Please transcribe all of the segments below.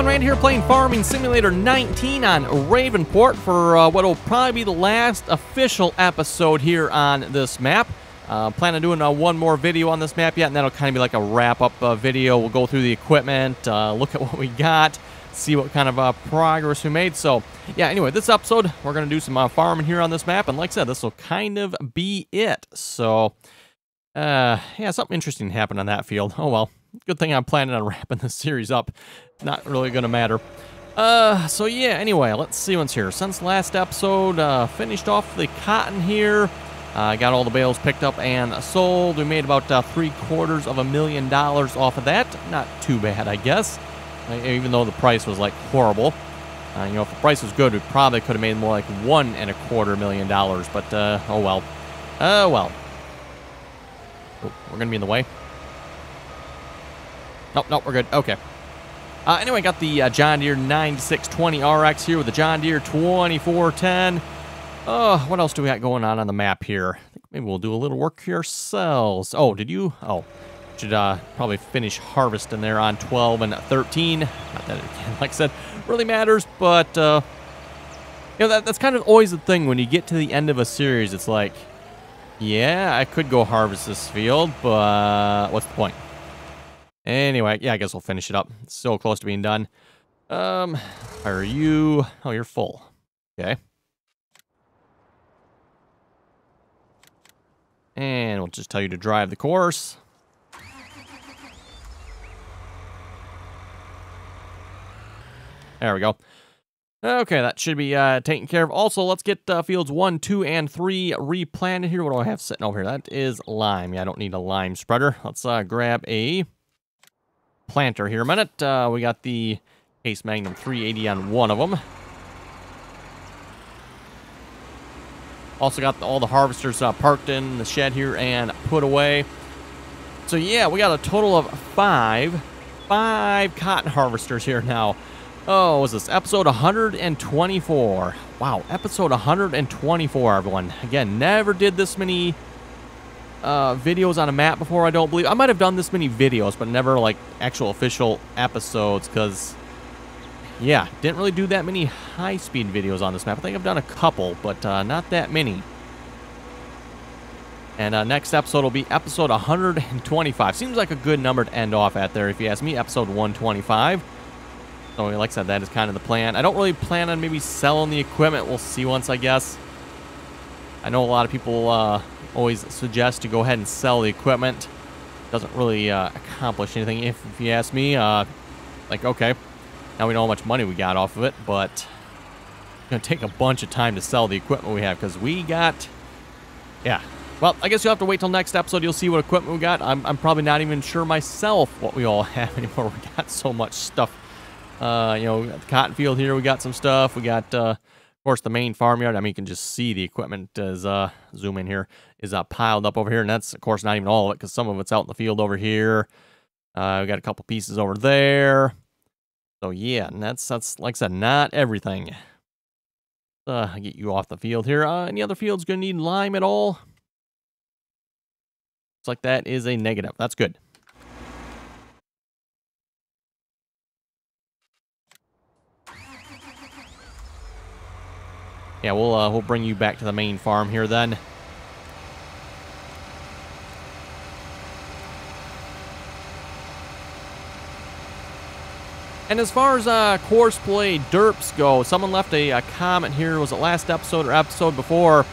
everyone, Rand here playing Farming Simulator 19 on Ravenport for what will probably be the last official episode here on this map. Plan on doing one more video on this map yet, and that'll kind of be like a wrap-up video. We'll go through the equipment, look at what we got, see what kind of progress we made. So, yeah, anyway, this episode, we're going to do some farming here on this map, and like I said, this will kind of be it. So, yeah, something interesting happened on that field. Oh, well. Good thing I'm planning on wrapping this series up. Not really going to matter. So yeah, anyway, let's see what's here. Since last episode, finished off the cotton here. Got all the bales picked up and sold. We made about $750,000 off of that. Not too bad, I guess. Even though the price was like horrible. You know, if the price was good, we probably could have made more like $1.25 million. But oh well. Oh well. Oh, we're gonna be in the way. Nope, nope, we're good. Okay. Anyway, got the John Deere 9620 RX here with the John Deere 2410. What else do we got going on the map here? I think maybe we'll do a little work here ourselves. Oh, did you? Oh, should probably finish harvesting there on 12 and 13. Not that it, like I said, really matters, but you know, that's kind of always the thing when you get to the end of a series. It's like, yeah, I could go harvest this field, but what's the point? Anyway, yeah, I guess we'll finish it up. It's so close to being done. Are you? Oh, you're full. Okay. And we'll just tell you to drive the course. There we go. Okay, that should be taken care of. Also, let's get fields 1, 2, and 3 replanted here. What do I have sitting over here? That is lime. Yeah, I don't need a lime spreader. Let's grab a planter here a minute. We got the Case Magnum 380 on one of them. Also got all the harvesters parked in the shed here and put away. So yeah, we got a total of five cotton harvesters here now. Oh, what was this episode 124? Wow, episode 124, everyone. Again, never did this many videos on a map before, I don't believe. I might have done this many videos, but never like actual official episodes, because yeah, didn't really do that many high-speed videos on this map. I think I've done a couple, but not that many. And next episode will be episode 125. Seems like a good number to end off at there, if you ask me, episode 125. So like I said, that is kind of the plan. I don't really plan on maybe selling the equipment. We'll see once, I guess. I know a lot of people always suggest to go ahead and sell the equipment. Doesn't really accomplish anything, if you ask me. Like, okay, now we know how much money we got off of it, but it's going to take a bunch of time to sell the equipment we have, because we got, yeah. Well, I guess you'll have to wait till next episode. You'll see what equipment we got. I'm probably not even sure myself what we all have anymore. We got so much stuff. You know, we got the cotton field here. We got some stuff. We got, of course, the main farmyard. I mean, you can just see the equipment as, zoom in here, is piled up over here. And that's, of course, not even all of it, because some of it's out in the field over here. We got a couple pieces over there. So, yeah, and that's like I said, not everything. Get you off the field here. Any other fields going to need lime at all? Looks like that is a negative. That's good. Yeah, we'll bring you back to the main farm here then. And as far as courseplay derps go, someone left a comment here. Was it last episode or episode before?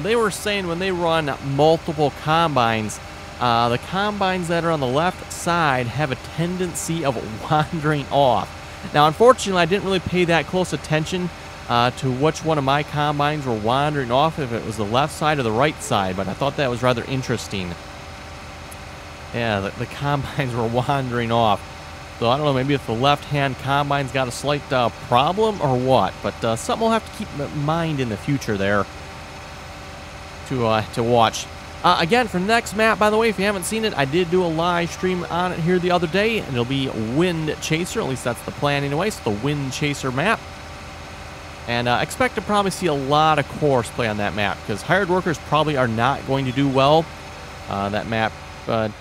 They were saying when they run multiple combines, the combines that are on the left side have a tendency of wandering off. Now, unfortunately, I didn't really pay that close attention to which one of my combines were wandering off, if it was the left side or the right side, but I thought that was rather interesting. Yeah, the combines were wandering off. So I don't know, maybe if the left-hand combine's got a slight problem or what, but something we'll have to keep in mind in the future there to watch. Again, for next map, by the way, if you haven't seen it, I did do a live stream on it here the other day, and it'll be Wind Chaser. At least that's the plan anyway. So the Wind Chaser map. And expect to probably see a lot of course play on that map, because hired workers probably are not going to do well. That map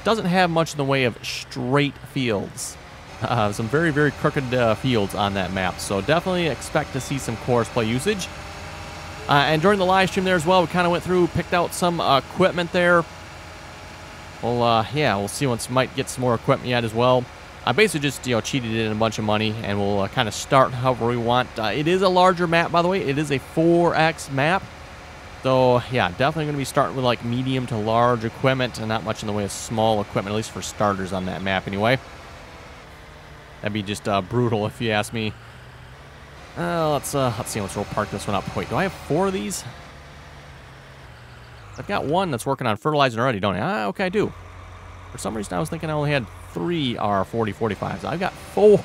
doesn't have much in the way of straight fields. Some very, very crooked fields on that map. So definitely expect to see some course play usage. And during the live stream there as well, we kind of went through, picked out some equipment there. Well, yeah, we'll see once we might get some more equipment yet as well. I basically just, cheated in a bunch of money, and we'll kind of start however we want. It is a larger map, by the way. It is a 4X map. So, yeah, definitely going to be starting with, like, medium to large equipment, and not much in the way of small equipment, at least for starters on that map anyway. That'd be just brutal if you ask me. Let's see. Let's park this one up. Wait, do I have 4 of these? I've got one that's working on fertilizing already, don't I? Okay, I do. For some reason, I was thinking I only had 3 R4045s. I've got 4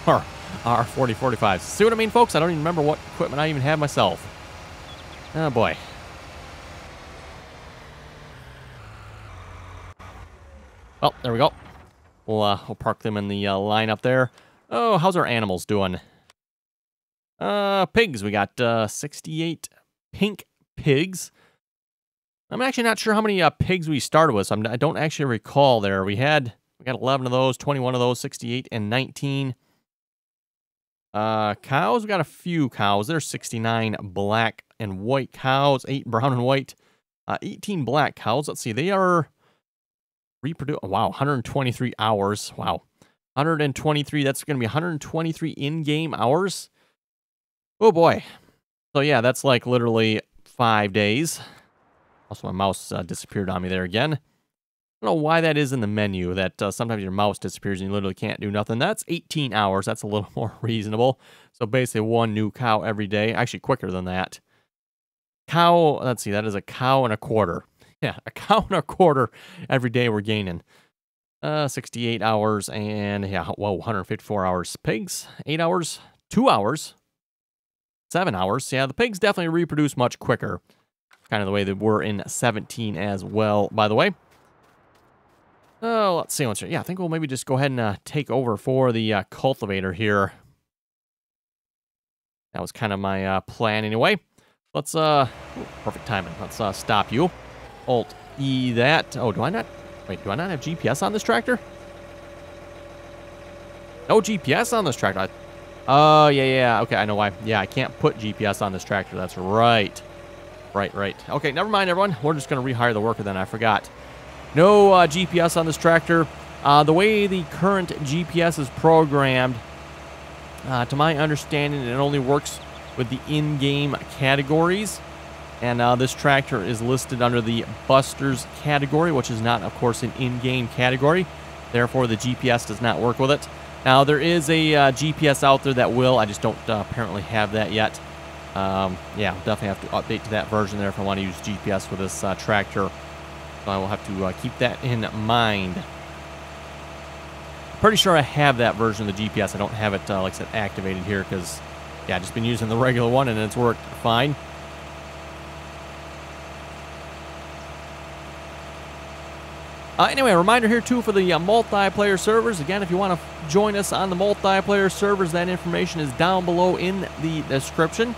R4045s. See what I mean, folks? I don't even remember what equipment I even have myself. Oh, boy. Well, there we go. We'll park them in the line up there. Oh, how's our animals doing? Pigs. We got 68 pink pigs. I'm actually not sure how many pigs we started with, so I don't actually recall there. We got 11 of those, 21 of those, 68, and 19. Cows, we got a few cows. There's 69 black and white cows, 8 brown and white, 18 black cows. Let's see, they are reproducing. Wow, 123 hours. Wow, 123. That's going to be 123 in-game hours. Oh boy. So yeah, that's like literally 5 days. Also, my mouse disappeared on me there again. I don't know why that is in the menu, that sometimes your mouse disappears and you literally can't do nothing. That's 18 hours. That's a little more reasonable. So basically 1 new cow every day. Actually, quicker than that. Cow, let's see, that is a cow and a quarter. Yeah, a cow and a quarter every day we're gaining. 68 hours and, yeah, whoa, 154 hours. Pigs, 8 hours, 2 hours, 7 hours. Yeah, the pigs definitely reproduce much quicker. Kind of the way they were in 17 as well, by the way. Oh, let's see. Yeah, I think we'll maybe just go ahead and take over for the cultivator here. That was kind of my plan anyway. Let's, perfect timing. Let's stop you. Alt-E that. Oh, do I not have GPS on this tractor? No GPS on this tractor. Oh, yeah. Okay, I know why. Yeah, I can't put GPS on this tractor. That's right. Right. Okay, never mind, everyone. We're just going to rehire the worker then. I forgot. No GPS on this tractor. The way the current GPS is programmed, to my understanding, it only works with the in-game categories. And this tractor is listed under the Busters category, which is not, of course, an in-game category. Therefore, the GPS does not work with it. Now, there is a GPS out there that will. I just don't apparently have that yet. Yeah, definitely have to update to that version there if I want to use GPS with this tractor. So I will have to keep that in mind. Pretty sure I have that version of the GPS. I don't have it, like I said, activated here because, yeah, I've just been using the regular one and it's worked fine. Anyway, a reminder here, too, for the multiplayer servers. Again, if you want to join us on the multiplayer servers, that information is down below in the description.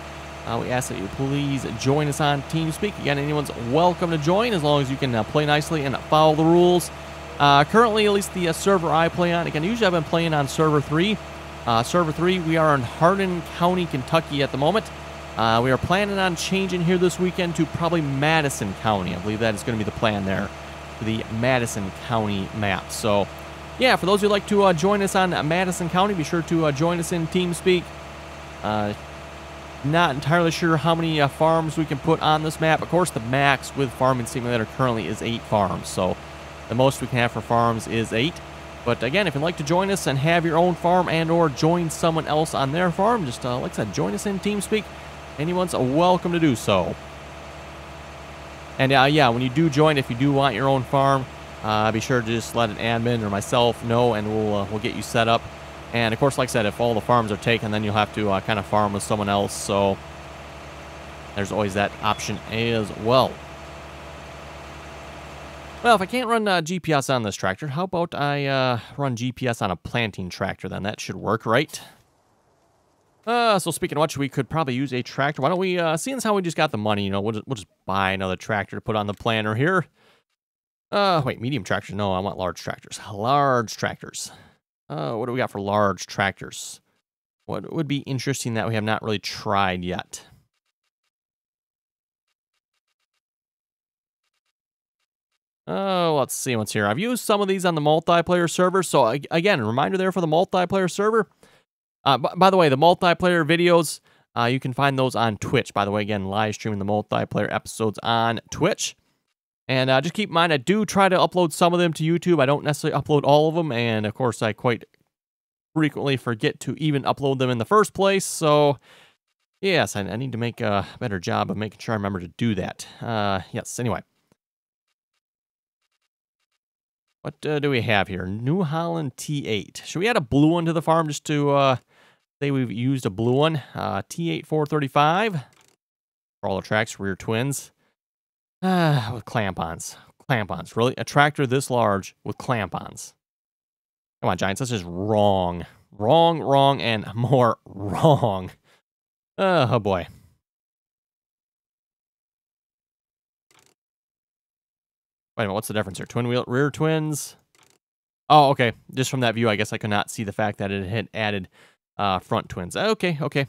We ask that you please join us on TeamSpeak. Again, anyone's welcome to join as long as you can play nicely and follow the rules. Currently, at least the server I play on, again, usually I've been playing on Server 3. Server 3, we are in Hardin County, Kentucky at the moment. We are planning on changing here this weekend to probably Madison County. I believe that is going to be the plan there, for the Madison County map. So, yeah, for those who'd like to join us on Madison County, be sure to join us in TeamSpeak. Not entirely sure how many farms we can put on this map. Of course, the max with Farming Simulator currently is 8 farms. So the most we can have for farms is 8. But again, if you'd like to join us and have your own farm and or join someone else on their farm, just like I said, join us in TeamSpeak. Anyone's welcome to do so. And yeah, when you do join, if you do want your own farm, be sure to just let an admin or myself know, and we'll get you set up. And, of course, like I said, if all the farms are taken, then you'll have to kind of farm with someone else. So there's always that option as well. Well, if I can't run GPS on this tractor, how about I run GPS on a planting tractor then? That should work, right? So speaking of which, we could probably use a tractor. Why don't we, seeing as how we just got the money, we'll just buy another tractor to put on the planter here. Wait, medium tractors? No, I want large tractors. Large tractors. What do we got for large tractors? What would be interesting that we have not really tried yet? Oh, let's see what's here. I've used some of these on the multiplayer server. So again, a reminder there for the multiplayer server. By the way, the multiplayer videos, you can find those on Twitch. By the way, again, live streaming the multiplayer episodes on Twitch. And just keep in mind, I do try to upload some of them to YouTube. I don't necessarily upload all of them. And of course, I quite frequently forget to even upload them in the first place. So yes, I need to make a better job of making sure I remember to do that. Yes, anyway. What do we have here? New Holland T8. Should we add a blue one to the farm just to say we've used a blue one? T8 435. Crawler tracks, rear twins. With clamp-ons. Clamp-ons. Really? A tractor this large with clamp-ons. Come on, Giants. That's just wrong. Wrong, wrong, and more wrong. Oh, boy. Wait a minute, what's the difference here? Twin wheel, rear twins. Oh, okay. Just from that view, I guess I could not see the fact that it had added front twins. Okay, okay.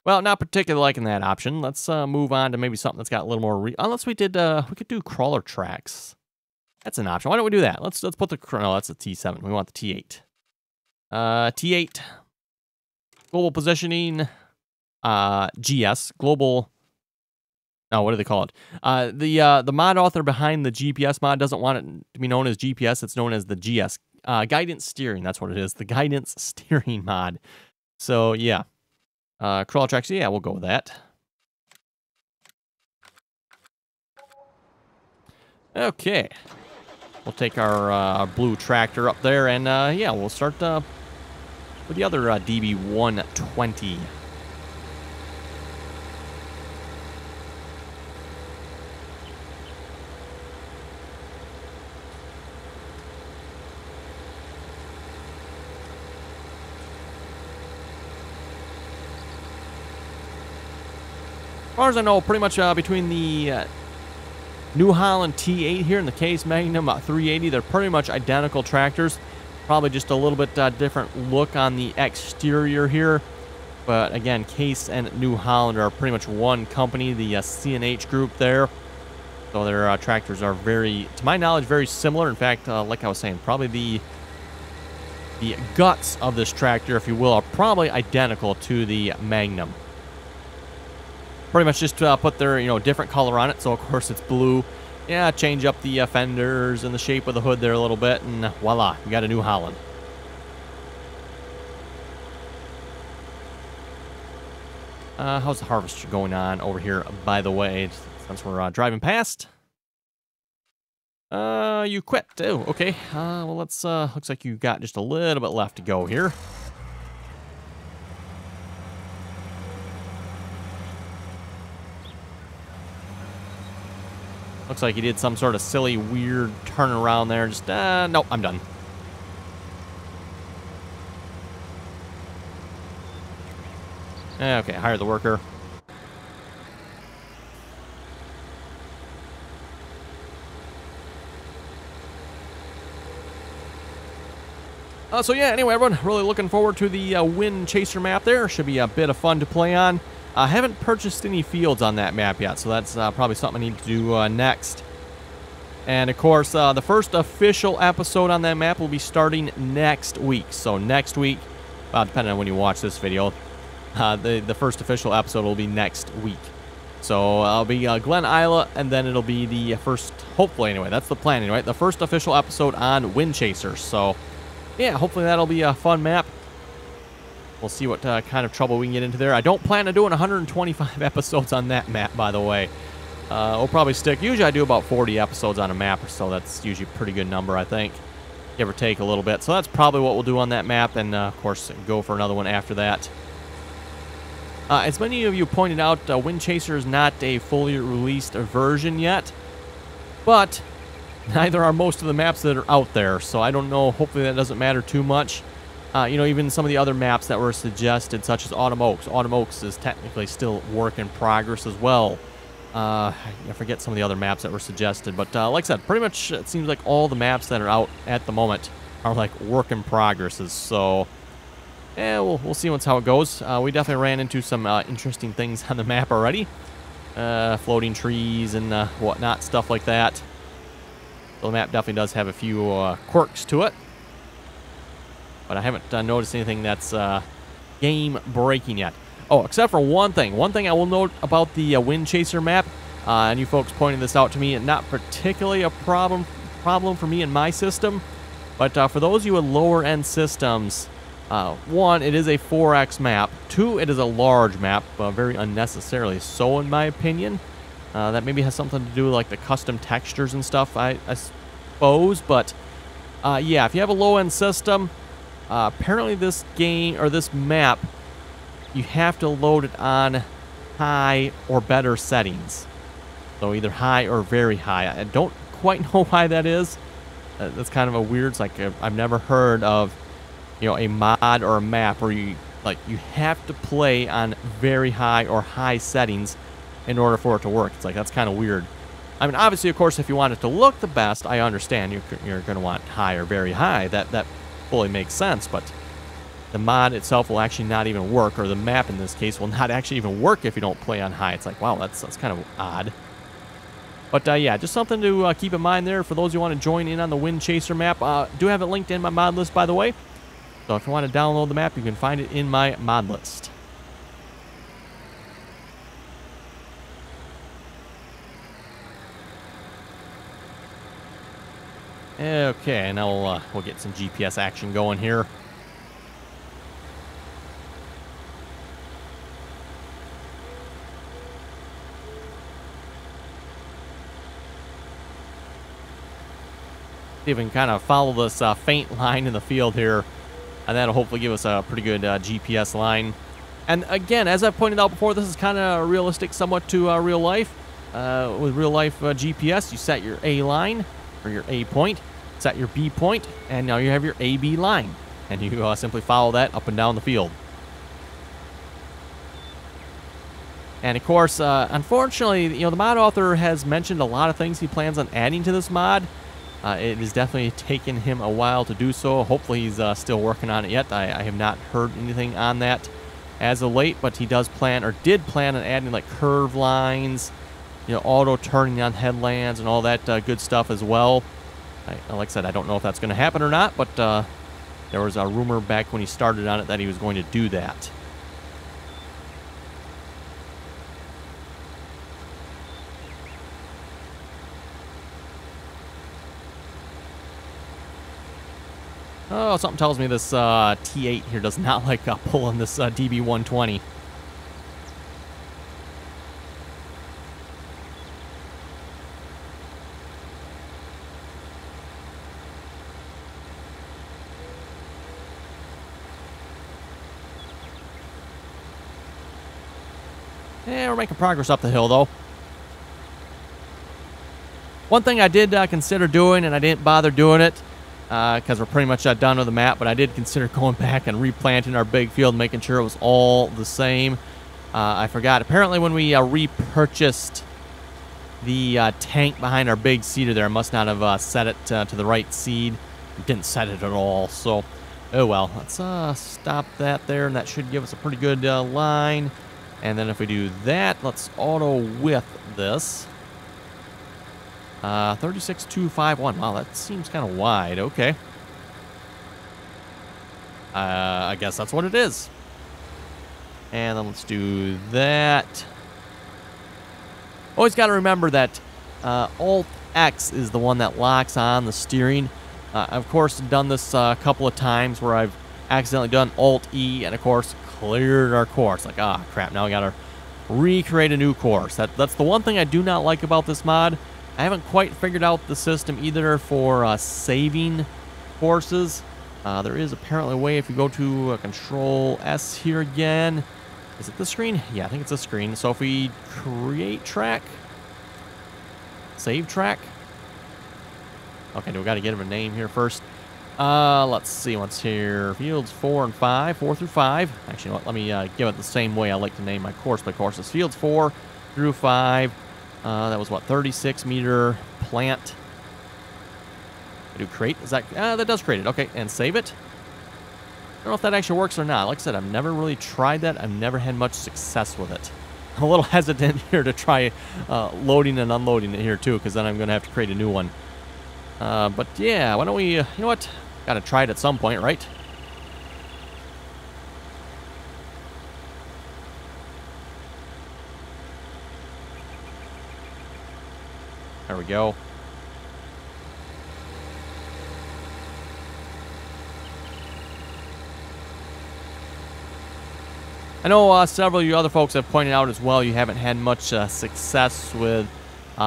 Well, not particularly liking that option. Let's move on to maybe something that's got a little more. Unless we did, we could do crawler tracks. That's an option. Why don't we do that? Let's put the. No, that's a T7. We want the T8. T8. Global positioning. GS. Global. No, what do they call it? The mod author behind the GPS mod doesn't want it to be known as GPS. It's known as the GS. Guidance steering. That's what it is. The guidance steering mod. So, yeah. Crawl tracks. Yeah, we'll go with that. Okay. We'll take our blue tractor up there. And, yeah, we'll start with the other DB120. As far as I know, pretty much between the New Holland T8 here and the Case Magnum 380, they're pretty much identical tractors. Probably just a little bit different look on the exterior here. But again, Case and New Holland are pretty much one company, the C&H group there. So their tractors are very, to my knowledge, very similar. In fact, like I was saying, probably the guts of this tractor, if you will, are probably identical to the Magnum. Pretty much just put their, different color on it. So, of course, it's blue. Yeah, change up the fenders and the shape of the hood there a little bit. And voila, we got a New Holland. How's the harvester going on over here, by the way, since we're driving past? You quit. Oh, okay. Well, let's, looks like you got just a little bit left to go here. Looks like he did some sort of silly, weird turnaround there. Just, nope, I'm done. Okay, hire the worker. So yeah, anyway, everyone, really looking forward to the Wind Chaser map there. Should be a bit of fun to play on. I haven't purchased any fields on that map yet, so that's probably something I need to do next. And, of course, the first official episode on that map will be starting next week. So next week, well, depending on when you watch this video, the first official episode will be next week. So I'll be Glen Isla, and then it'll be the first, hopefully anyway, that's the plan anyway, the first official episode on Wind Chasers. So, yeah, hopefully that'll be a fun map. We'll see what kind of trouble we can get into there. I don't plan on doing 125 episodes on that map, by the way. We'll probably stick. Usually I do about 40 episodes on a map or so. That's usually a pretty good number, I think. Give or take a little bit. So that's probably what we'll do on that map. And, of course, go for another one after that. As many of you pointed out, Wind Chaser is not a fully released version yet. But neither are most of the maps that are out there. So I don't know. Hopefully that doesn't matter too much. Even some of the other maps that were suggested, such as Autumn Oaks. Autumn Oaks is technically still work in progress as well. I forget some of the other maps that were suggested, but like I said, pretty much it seems like all the maps that are out at the moment are like work in progresses. So, yeah, we'll see how it goes. We definitely ran into some interesting things on the map already, floating trees and whatnot, stuff like that. So the map definitely does have a few quirks to it, but I haven't noticed anything that's game breaking yet. Oh, except for one thing. One thing I will note about the Wind Chaser map, and you folks pointed this out to me, and not particularly a problem for me in my system, but for those of you with lower end systems, one, it is a 4X map. Two, it is a large map, very unnecessarily so in my opinion. That maybe has something to do with like the custom textures and stuff, I suppose, but yeah, if you have a low end system, apparently this game, or this map, you have to load it on high or better settings. So either high or very high. I don't quite know why that is. That's kind of a weird, it's like I've never heard of, you know, a mod or a map where you have to play on very high or high settings in order for it to work. It's like, that's kind of weird. I mean, obviously, of course, if you want it to look the best, I understand you're going to want high or very high. That fully makes sense, but the mod itself will actually not even work, or the map in this case will not actually even work if you don't play on high. It's like, wow, that's kind of odd. But yeah, just something to keep in mind there for those who want to join in on the Wind Chaser map. Do have it linked in my mod list, by the way. So if you want to download the map, you can find it in my mod list. Okay, now we'll get some GPS action going here. See if we can kind of follow this faint line in the field here, and that'll hopefully give us a pretty good GPS line. And again, as I pointed out before, this is kind of realistic somewhat to real life. With real life GPS, you set your A line, or your A point, set your B point, and now you have your AB line. And you simply follow that up and down the field. And of course, unfortunately, you know, the mod author has mentioned a lot of things he plans on adding to this mod. It has definitely taken him a while to do so. Hopefully he's still working on it yet. I have not heard anything on that as of late, but he does plan, or did plan, on adding like curve lines, you know, auto turning on headlands and all that good stuff as well. Like I said, I don't know if that's going to happen or not, but there was a rumor back when he started on it that he was going to do that. Oh, something tells me this T8 here does not like pulling this DB120. Yeah, we're making progress up the hill, though. One thing I did consider doing, and I didn't bother doing it, because we're pretty much done with the map, but I did consider going back and replanting our big field, making sure it was all the same. I forgot. Apparently, when we repurchased the tank behind our big seeder there, I must not have set it to the right seed. We didn't set it at all, so oh well. Let's stop that there, and that should give us a pretty good line. And then if we do that, let's auto width this. 36,251. Wow, that seems kind of wide. Okay. I guess that's what it is. And then let's do that. Always got to remember that Alt-X is the one that locks on the steering. I've, of course, done this a couple of times where I've accidentally done Alt-E and, of course, cleared our course. Like, ah, crap, now we got to recreate a new course. That's the one thing I do not like about this mod. I haven't quite figured out the system either for saving courses. There is apparently a way if you go to Control S here again. Is it the screen? Yeah, I think it's the screen. So if we create track, save track. Okay, we got to get him a name here first. Let's see what's here. Fields 4 and 5, 4 through 5. Actually, you know what? Let me give it the same way I like to name my course by courses. Fields 4 through 5. That was what, 36-meter plant. I do crate. Is that that does crate it? Okay, and save it. I don't know if that actually works or not. Like I said, I've never really tried that. I've never had much success with it. I'm a little hesitant here to try loading and unloading it here too, because then I'm going to have to create a new one. But yeah, why don't we, you know what? Got to try it at some point, right? There we go. I know several of you other folks have pointed out as well you haven't had much success with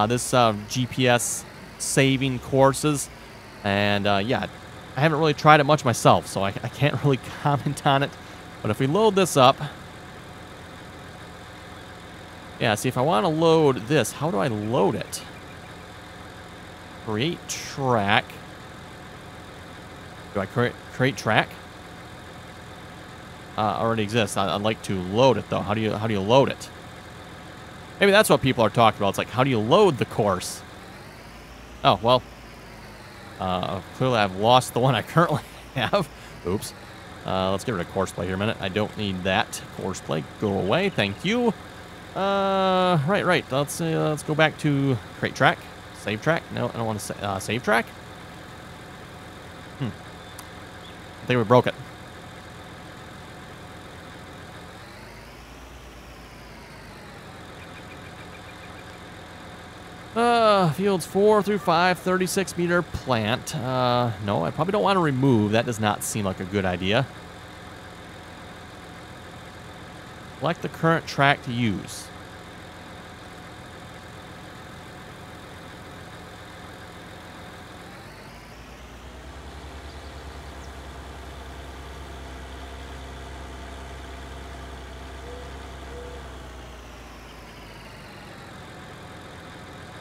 this GPS saving courses. And yeah, I haven't really tried it much myself, so I can't really comment on it. But if we load this up... Yeah, see, if I want to load this, how do I load it? Create track. Do I create track? Already exists. I'd like to load it though. How do you load it? Maybe that's what people are talking about. It's like, how do you load the course? Oh well. Clearly I've lost the one I currently have. Oops. Let's get rid of course play here a minute. I don't need that course play. Go away. Thank you. Right. Let's go back to create track. Save track. No, I don't want to save track. I think we broke it. Fields 4 through 5, 36-meter plant. No, I probably don't want to remove. That does not seem like a good idea. Select the current track to use.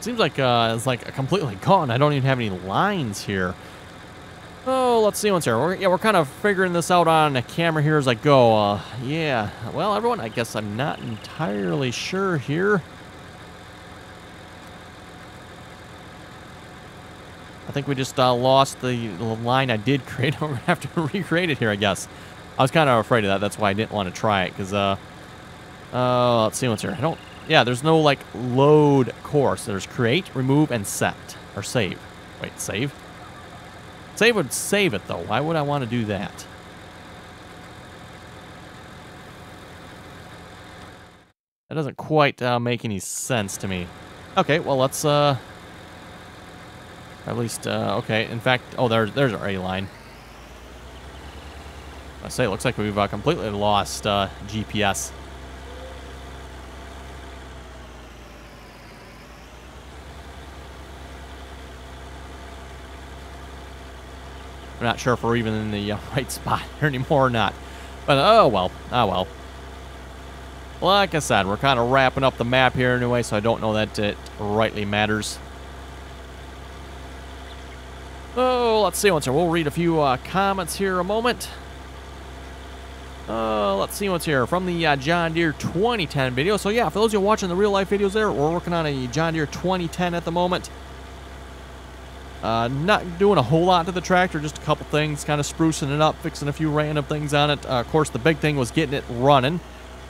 Seems like it's like completely gone. I don't even have any lines here. Oh, let's see what's here. We're kind of figuring this out on the camera here as I go. Yeah. Well, everyone, I guess I'm not entirely sure here. I think we just lost the line I did create. We're gonna have to recreate it here, I guess. I was kind of afraid of that. That's why I didn't want to try it. Because let's see what's here. Yeah, there's no, like, load course. There's create, remove, and set. Or save. Wait, save? Save would save it, though. Why would I want to do that? That doesn't quite make any sense to me. Okay, well, let's, at least, okay. In fact, oh, there's our A line. I say, it looks like we've completely lost GPS. I'm not sure if we're even in the right spot here anymore or not. But, oh well. Oh well. Like I said, we're kind of wrapping up the map here anyway, so I don't know that it rightly matters. Oh, let's see what's here. We'll read a few comments here a moment. Let's see what's here from the John Deere 2010 video. So yeah, for those of you watching the real life videos there, we're working on a John Deere 2010 at the moment. Not doing a whole lot to the tractor, just a couple things, kind of sprucing it up, fixing a few random things on it. Of course, the big thing was getting it running.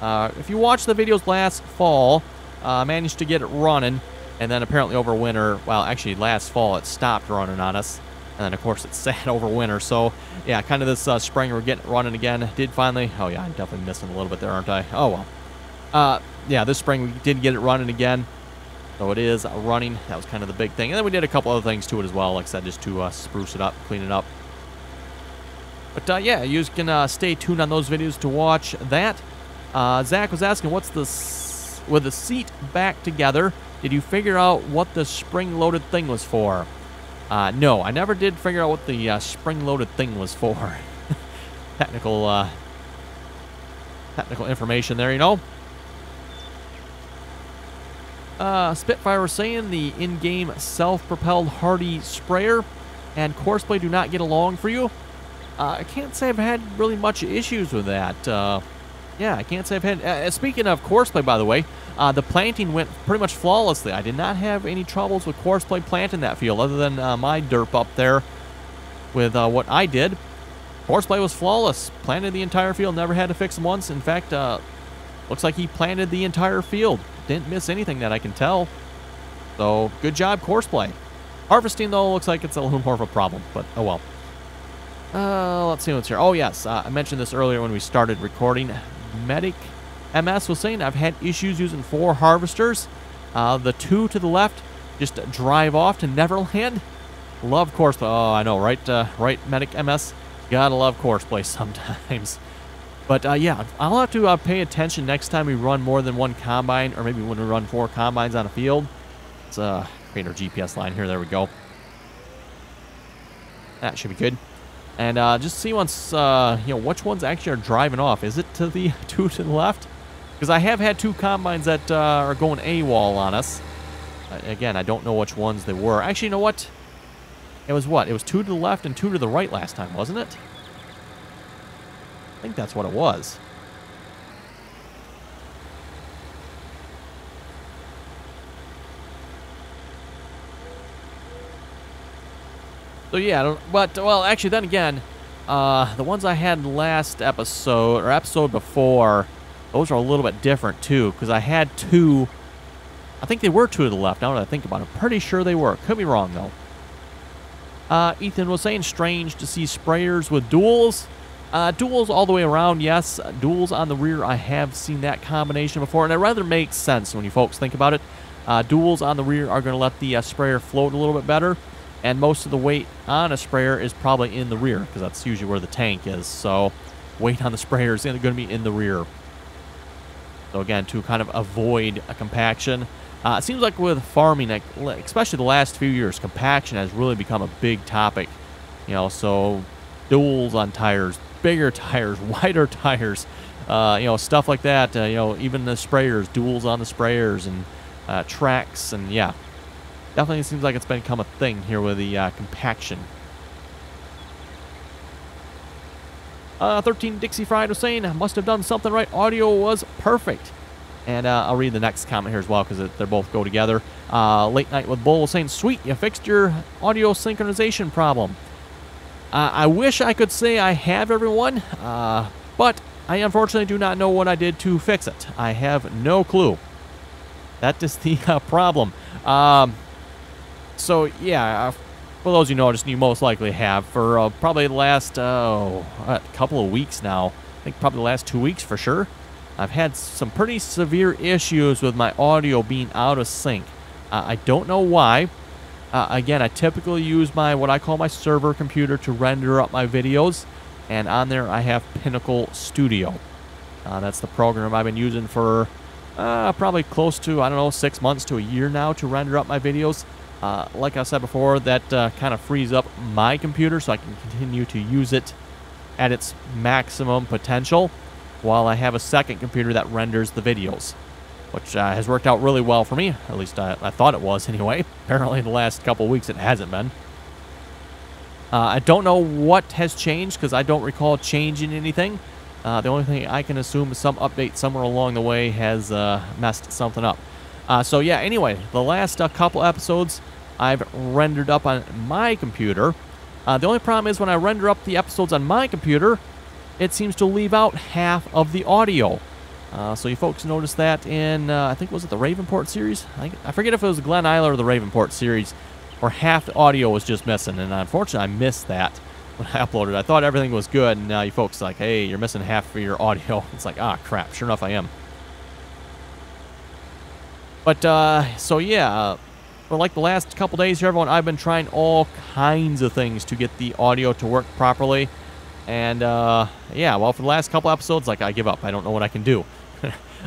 If you watched the videos last fall, managed to get it running, and then apparently over winter, well, actually last fall it stopped running on us, and then of course it sat over winter. So yeah, kind of this spring we're getting it running again. Did finally, oh yeah, I'm definitely missing a little bit there, aren't I? Oh well. Yeah, this spring we did get it running again. So it is running. That was kind of the big thing. And then we did a couple other things to it as well, like I said, just to spruce it up, clean it up. But yeah, you can stay tuned on those videos to watch that. Zach was asking, what's this, with the seat back together, did you figure out what the spring-loaded thing was for? No, I never did figure out what the spring-loaded thing was for. Technical information there, you know. Spitfire was saying the in-game self-propelled Hardy sprayer and Courseplay do not get along for you. I can't say I've had really much issues with that. Yeah, I can't say I've had... speaking of Courseplay, by the way, The planting went pretty much flawlessly. I did not have any troubles with courseplay planting that field other than my derp up there with what I did. Courseplay was flawless. Planted the entire field. Never had to fix them once. In fact, looks like he planted the entire field. Didn't miss anything that I can tell. So, good job, courseplay. Harvesting, though, looks like it's a little more of a problem. But, oh well. Let's see what's here. Oh, yes. I mentioned this earlier when we started recording. Medic MS was saying I've had issues using 4 harvesters. The 2 to the left just drive off to Neverland. Love courseplay. Oh, I know, right? Right, Medic MS. Gotta love courseplay sometimes. But, yeah, I'll have to pay attention next time we run more than 1 combine, or maybe when we run 4 combines on a field. Let's create our GPS line here. There we go. That should be good. And just see once, you know, which ones actually are driving off. Is it to the 2 to the left? Because I have had 2 combines that are going AWOL on us. Again, I don't know which ones they were. Actually, you know what? It was what? It was 2 to the left and 2 to the right last time, wasn't it? I think that's what it was. So yeah, but, well, actually, then again, the ones I had last episode, or episode before, those are a little bit different, too, because I had 2, I think they were 2 to the left, now that I think about it. I'm pretty sure they were. Could be wrong, though. Ethan was saying, strange to see sprayers with duals. Duals all the way around, yes. Duals on the rear, I have seen that combination before, and it rather makes sense when you folks think about it. Duals on the rear are going to let the sprayer float a little bit better, and most of the weight on a sprayer is probably in the rear, because that's usually where the tank is. So weight on the sprayer is going to be in the rear. So again, to kind of avoid a compaction. It seems like with farming, especially the last few years, compaction has really become a big topic. You know, so duals on tires, bigger tires, wider tires, you know, stuff like that. You know, even the sprayers, duals on the sprayers, and tracks, and yeah. Definitely seems like it's become a thing here with the compaction. 13 Dixie Fried was saying, must have done something right. Audio was perfect. And I'll read the next comment here as well because they both go together. Late Night with Bull was saying, sweet, you fixed your audio synchronization problem. I wish I could say I have, everyone, but I unfortunately do not know what I did to fix it. I have no clue. That is the problem. So, yeah, for those you noticed, you most likely have for probably the last a couple of weeks now. I think probably the last 2 weeks for sure. I've had some pretty severe issues with my audio being out of sync. I don't know why. Again, I typically use what I call my server computer to render up my videos. And on there, I have Pinnacle Studio. That's the program I've been using for probably close to, I don't know, 6 months to a year now to render up my videos. Like I said before, that kind of frees up my computer so I can continue to use it at its maximum potential while I have a second computer that renders the videos, which has worked out really well for me. At least I thought it was anyway. Apparently the last couple of weeks it hasn't been. I don't know what has changed because I don't recall changing anything. The only thing I can assume is some update somewhere along the way has messed something up. So yeah, anyway, the last couple episodes I've rendered up on my computer. The only problem is when I render up the episodes on my computer, it seems to leave out half of the audio. So you folks noticed that in, I think, was it the Ravenport series? I forget if it was the Glen Isle or the Ravenport series, where half the audio was just missing. And unfortunately, I missed that when I uploaded. I thought everything was good, and now you folks are like, hey, you're missing half of your audio. It's like, ah, crap. Sure enough, I am. But, so yeah, for like the last couple days here, everyone, I've been trying all kinds of things to get the audio to work properly. And, yeah, well, for the last couple episodes, like, I give up. I don't know what I can do.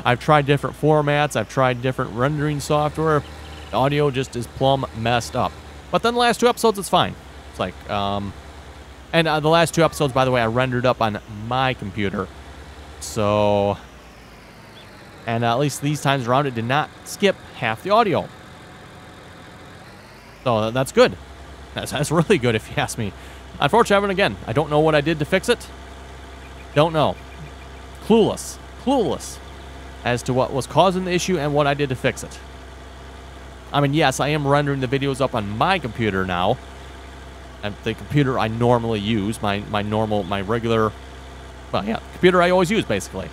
I've tried different formats. I've tried different rendering software. The audio just is plumb messed up. But then the last 2 episodes, it's fine. It's like, and the last 2 episodes, by the way, I rendered up on my computer. So, and at least these times around, it did not skip half the audio. So that's good. That's really good if you ask me. Unfortunately, again, I don't know what I did to fix it. Don't know. Clueless. Clueless. as to what was causing the issue and what I did to fix it. I mean, yes, I am rendering the videos up on my computer now. And the computer I normally use, my regular, well, yeah, computer I always use, basically.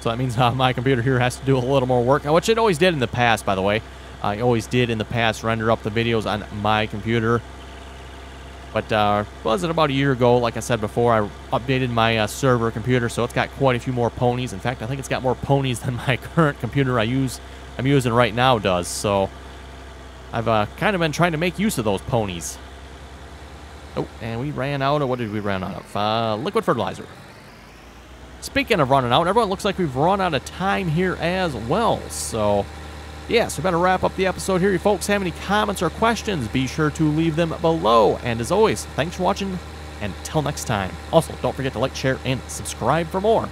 So that means my computer here has to do a little more work, which it always did in the past, by the way. I always did in the past render up the videos on my computer. But was it about a year ago, like I said before, I updated my server computer, so it's got quite a few more ponies. In fact, I think it's got more ponies than my current computer I'm using right now does. So I've kind of been trying to make use of those ponies. Oh, and we ran out of, what did we run out of? Liquid fertilizer. Speaking of running out, everyone looks like we've run out of time here as well. So, yeah, so we better wrap up the episode here. You folks have any comments or questions, be sure to leave them below. And as always, thanks for watching, and until next time. Also, don't forget to like, share, and subscribe for more.